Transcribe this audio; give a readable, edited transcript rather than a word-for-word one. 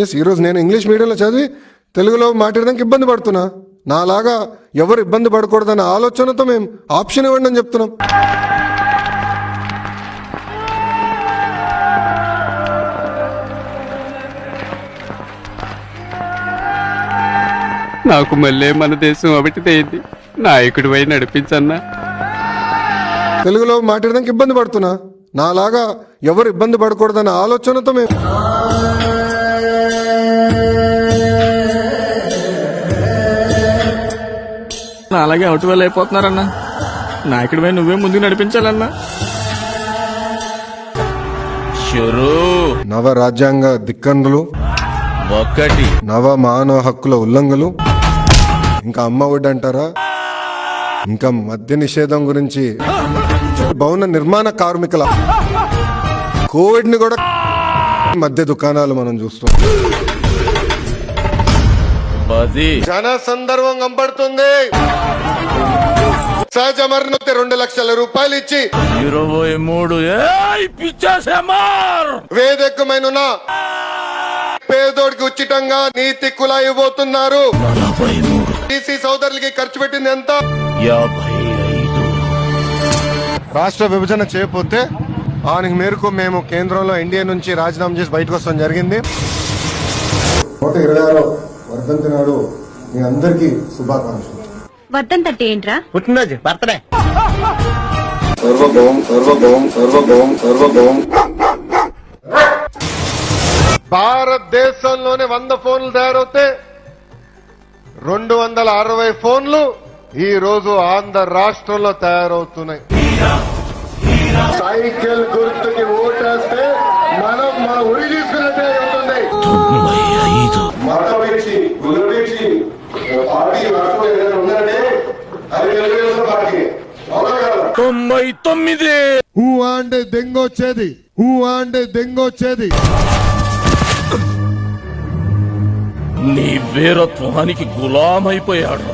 Yes, ఈరోజు నేను English మీడియంలో చదివి తెలుగులో మాట్లాడడానికి ఇబ్బంది పడుతున్నా. నాలాగా ఎవరు ఇబ్బంది పడకూడదన్న ఆలోచనతో మేము ఆప్షన్ ఇవ్వండి అని చెప్తున్నాం. నాకు మళ్ళీ మన దేశం అవిటిదైంది. నాయకుడి వై నడిపించన్నా. తెలుగులో మాట్లాడడానికి ఇబ్బంది పడుతున్నా. నాలాగా ఎవరు ఇబ్బంది పడకూడదన్న ఆలోచనతో మేము అలాగే అవుట్ వేలు అయిపోతున్నారన్నా. నాయకుడిపై నువ్వే ముందుకు నడిపించాలన్నా. నవ రాజ్యాంగ ధిక్కరణలు, ఒక్కటి నవ మానవ హక్కుల ఉల్లంఘనలు, ఇంకా అమ్మ ఒడి అంటారా, ఇంకా మద్య నిషేధం గురించి, భవన నిర్మాణ కార్మికుల కోవిడ్ ని కూడా మద్య దుకాణాలు మనం చూస్తాం. జన సందర్భం కనపడుతుంది. సహజ మరణం 2 లక్షల రూపాయలు ఇచ్చి 23 వేదెక్కమైన పేదోడికి ఉచితంగా నీతి కుళాయి ఇవ్వబోతున్నారు. టీసీ సోదరులకి ఖర్చు పెట్టింది ఎంత? 55. రాష్ట్ర విభజన చేయకపోతే ఆనికి మేరకు మేము కేంద్రంలో ఎన్డీఏ నుంచి రాజీనామా చేసి బయటకు వస్తాం జరిగింది. 126వ వర్ధంతి నాడు మీ అందరికీ శుభాకాంక్షలు. వర్ధంతి అంటే ఏంట్రా? పుట్టినరోజు, బర్త్డే. సర్వభౌం సర్వభౌం సర్వభౌం సర్వభౌం. భారతదేశంలోనే 100 ఫోన్లు తయారవుతే 260 ఫోన్లు ఈ రోజు ఆంధ్ర రాష్ట్రంలో తయారవుతున్నాయి. సైకిల్ గుర్తుకి ఓటేస్తే మనం మన ఉరి తీసుకున్నట్టే అవుతుంది. 95. మతపేక్షి కులపేక్షి పార్టీ ఉందంటే అది తెలుగుదేశం పార్టీ. 99. హూ అంటే దెంగొచ్చేది, హూ అంటే దెంగొచ్చేది. నీ వీరత్వానికి గులామైపోయాడు.